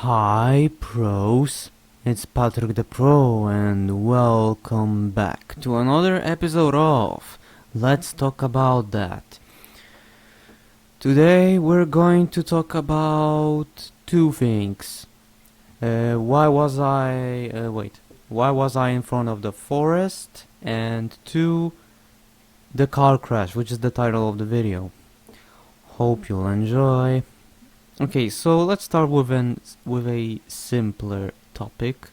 Hi pros, it's Patrick the Pro and welcome back to another episode of Let's Talk About That. Today we're going to talk about two things. Why was I in front of the forest? And two, the car crash, which is the title of the video. Hope you'll enjoy. Okay, so let's start with a simpler topic.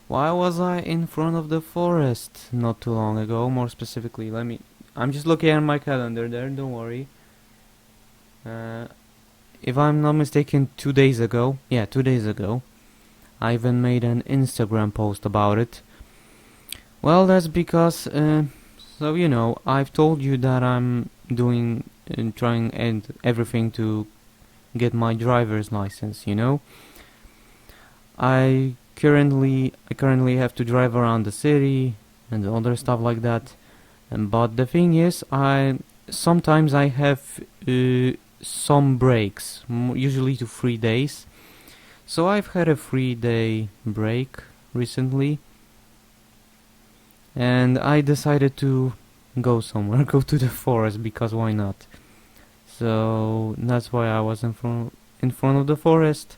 Why was I in front of the forest not too long ago? More specifically, I'm just looking at my calendar there, don't worry. If I'm not mistaken, 2 days ago, I even made an Instagram post about it. Well, that's because, I've told you that I'm trying and everything to get my driver's license, I currently have to drive around the city and other stuff like that. But the thing is, sometimes I have some breaks, usually to 3 days. So I've had a 3-day break recently, and I decided to go somewhere, go to the forest, because why not? So that's why I was in front of the forest.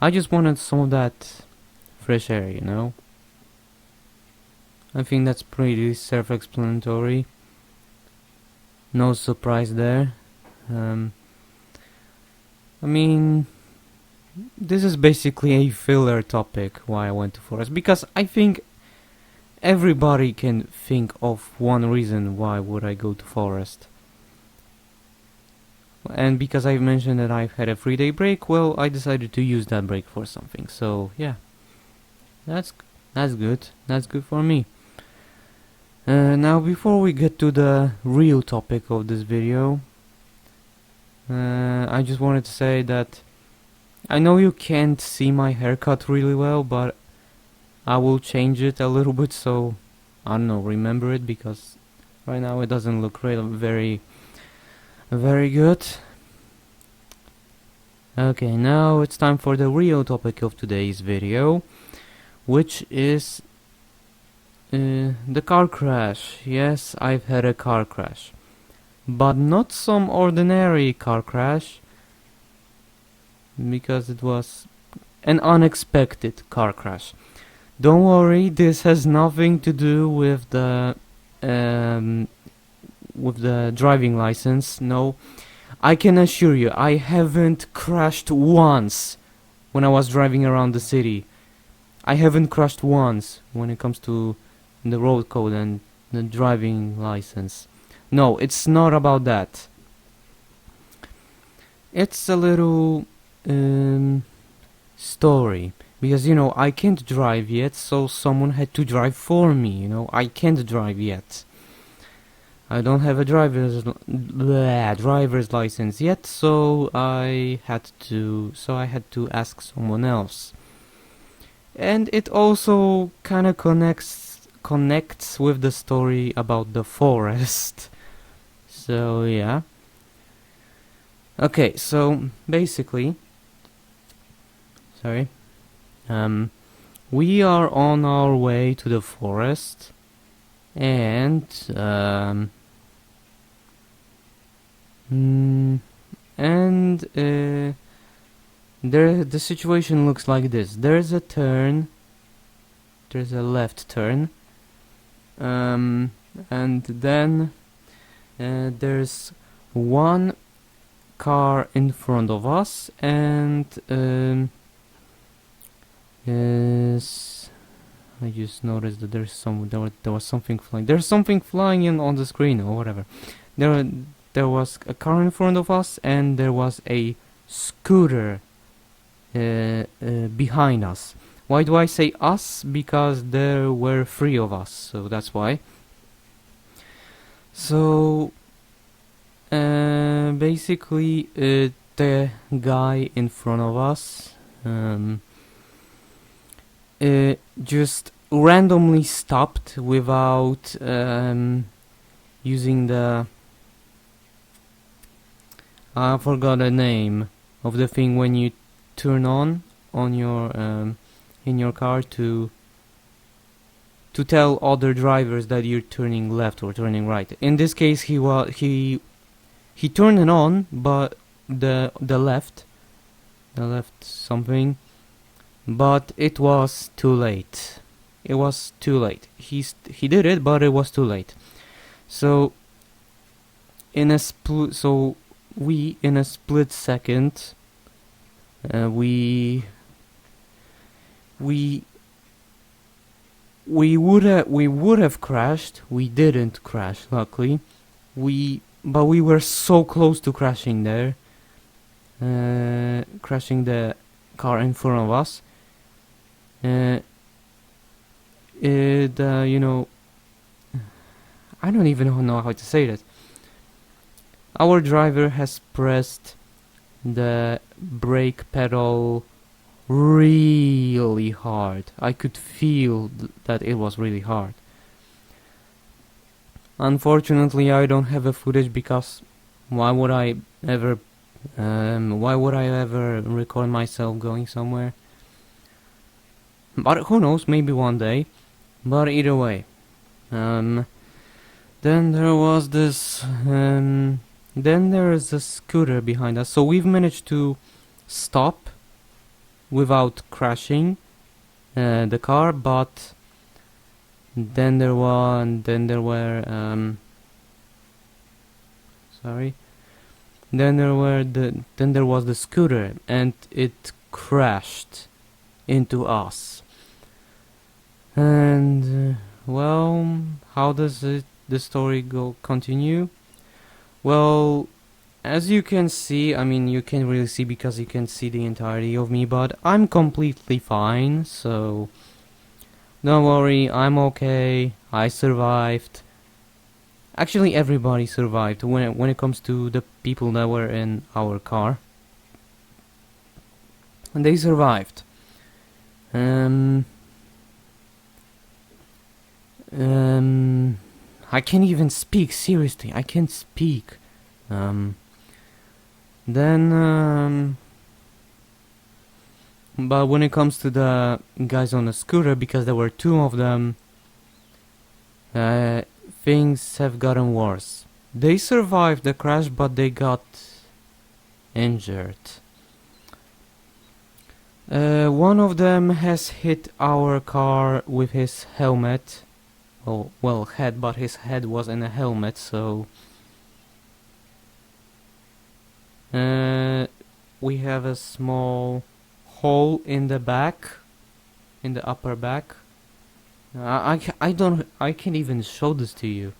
I just wanted some of that fresh air, I think that's pretty self-explanatory. No surprise there. This is basically a filler topic why I went to forest, because I think everybody can think of one reason why would I go to forest. And because I've mentioned that I've had a 3-day break, well, I decided to use that break for something. So yeah, that's good. That's good for me. Now, before we get to the real topic of this video, I just wanted to say that I know you can't see my haircut really well, but I will change it a little bit, so I don't know, remember it, because right now it doesn't look very good. Okay, now it's time for the real topic of today's video, which is the car crash. Yes, I've had a car crash, but not some ordinary car crash, because it was an unexpected car crash. Don't worry, this has nothing to do with the driving license. No, I can assure you, I haven't crashed once when I was driving around the city. I haven't crashed once when it comes to the road code and the driving license. No, it's not about that. It's a little story, because I can't drive yet, so someone had to drive for me. I can't drive yet. I don't have a driver's license yet, so I had to ask someone else. And it also kind of connects with the story about the forest. So yeah. Okay, so basically, we are on our way to the forest, and the situation looks like this. There's a left turn, and then there's one car in front of us, and yes, I just noticed that there was something flying. There's something flying in on the screen or whatever. There was a car in front of us, and there was a scooter behind us. Why do I say us? Because there were 3 of us, so that's why. So basically, the guy in front of us just randomly stopped without using the I forgot the name of the thing when you turn on your in your car to tell other drivers that you're turning left or turning right. In this case, he turned it on, but the left something, but it was too late. It was too late. He did it, but it was too late. So in a split second, we would have crashed. We didn't crash, luckily. But we were so close to crashing there, crashing the car in front of us. You know, I don't even know how to say that. Our driver has pressed the brake pedal really hard. I could feel that it was really hard. Unfortunately, I don't have a footage because why would I ever record myself going somewhere? But who knows, maybe one day. But either way, then there was this, then there is a scooter behind us. So we've managed to stop without crashing the car, but then there was the scooter, and it crashed into us. And well, how does the story continue? Well, as you can see, I mean, you can't really see because you can see the entirety of me, but I'm completely fine, so don't worry, I'm okay. I survived. Actually, everybody survived when it comes to the people that were in our car. And they survived. I can't even speak, seriously, I can't speak. But when it comes to the guys on the scooter, because there were two of them, things have gotten worse. They survived the crash, but they got injured. One of them has hit our car with his helmet. Well, head, but his head was in a helmet, so we have a small hole in the back, in the upper back. I can't even show this to you.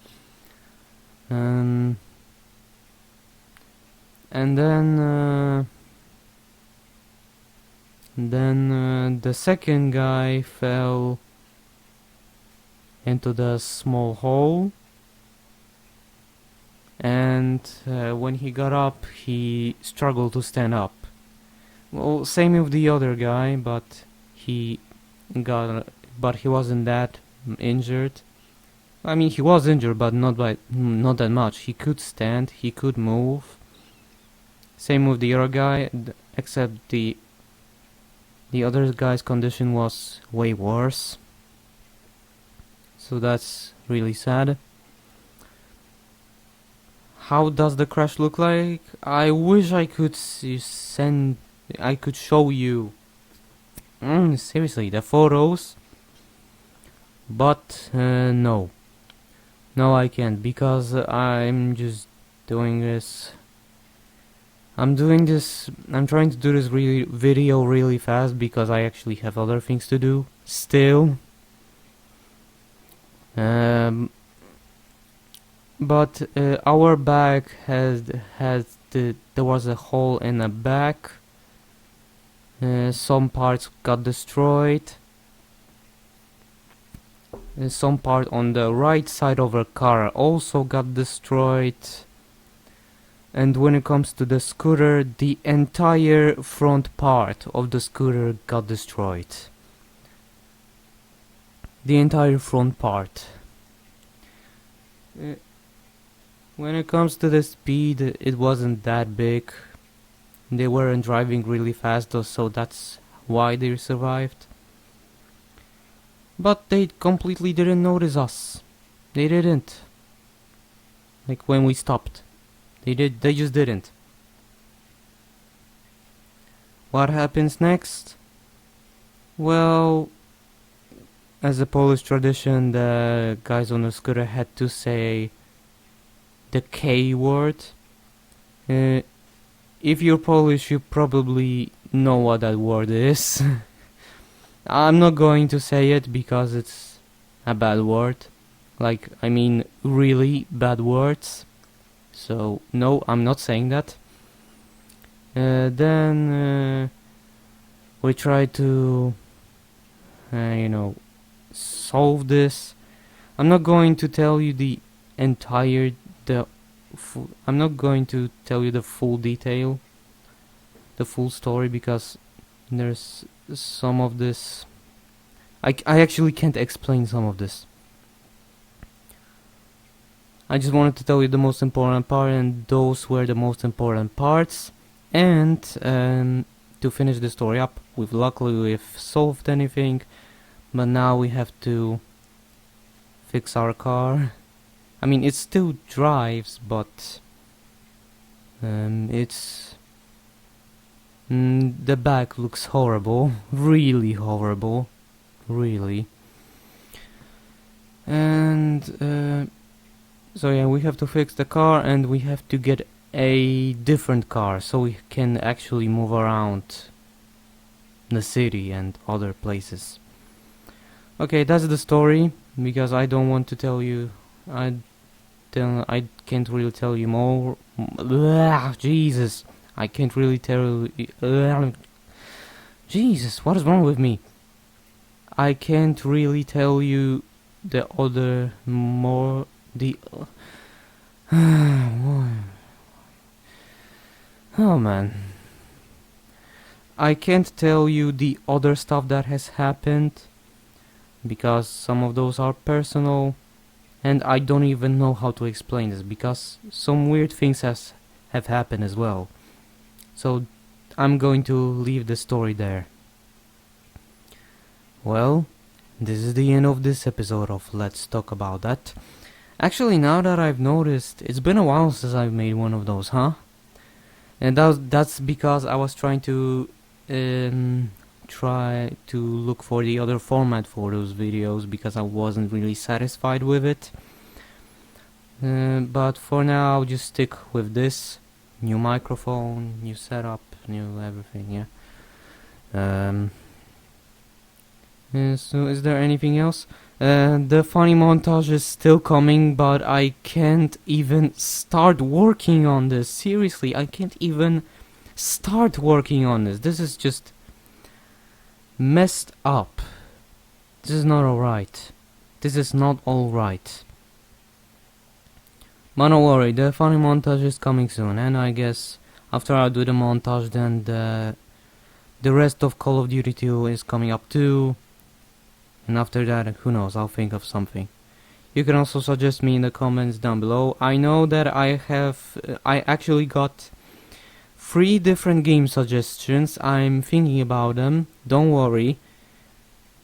And then the second guy fell into the small hole, and when he got up, he struggled to stand up. Well, same with the other guy, but he wasn't that injured. I mean, he was injured, but not that much. He could stand, he could move. Same with the other guy, except the other guy's condition was way worse. So that's really sad. How does the crash look like? I wish I could show you seriously the photos, but no, I can't, because I'm just doing this. I'm trying to do this video really fast because I actually have other things to do still. But our back there was a hole in the back. Some parts got destroyed. Some part on the right side of our car also got destroyed. And when it comes to the scooter, the entire front part of the scooter got destroyed. The entire front part. When it comes to the speed, it wasn't that big. They weren't driving really fast though, so that's why they survived. But they completely didn't notice us. They didn't. Like when we stopped. They just didn't. What happens next? Well, as a Polish tradition, the guys on the scooter had to say the K word. If you're Polish, you probably know what that word is. I'm not going to say it because it's a bad word. Like, I mean, really bad words. So, no, I'm not saying that. Then we try to, solve this. I'm not going to tell you I'm not going to tell you the full detail, the full story, because there's some of this. I actually can't explain some of this. I just wanted to tell you the most important part, and those were the most important parts. And to finish the story up, we've solved anything, but now we have to fix our car. I mean, it still drives, but it's the back looks horrible, really horrible, really. And so yeah, we have to fix the car, and we have to get a different car so we can actually move around the city and other places. Okay, that's the story, because I don't want to tell you. I can't really tell you more. Jesus, I can't really tell you. Jesus, what is wrong with me? I can't really tell you the other more. Oh man. I can't tell you the other stuff that has happened, because some of those are personal, and I don't even know how to explain this, because some weird things have happened as well. So I'm going to leave the story there. Well, this is the end of this episode of Let's Talk About That. Actually, now that I've noticed, it's been a while since I've made one of those, huh? And that's because I was trying to look for the other format for those videos, because I wasn't really satisfied with it. But for now, I'll just stick with this. New microphone, new setup, new everything, yeah. So is there anything else? The funny montage is still coming, but I can't even start working on this. Seriously, I can't even start working on this. This is just messed up. This is not alright. This is not alright. But don't worry, the funny montage is coming soon, and I guess after I do the montage, then the rest of Call of Duty 2 is coming up too. And after that, who knows, I'll think of something. You can also suggest me in the comments down below. I know that I actually got 3 different game suggestions. I'm thinking about them. Don't worry.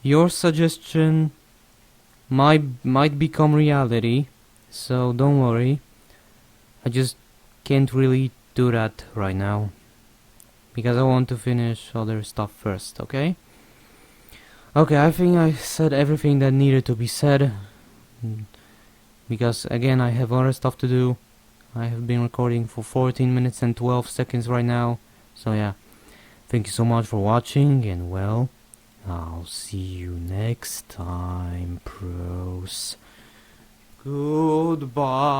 Your suggestion might become reality. So don't worry. I just can't really do that right now, because I want to finish other stuff first, okay? Okay, I think I said everything that needed to be said, because again, I have other stuff to do. I have been recording for 14 minutes and 12 seconds right now, so yeah. Thank you so much for watching, and well, I'll see you next time, pros. Goodbye.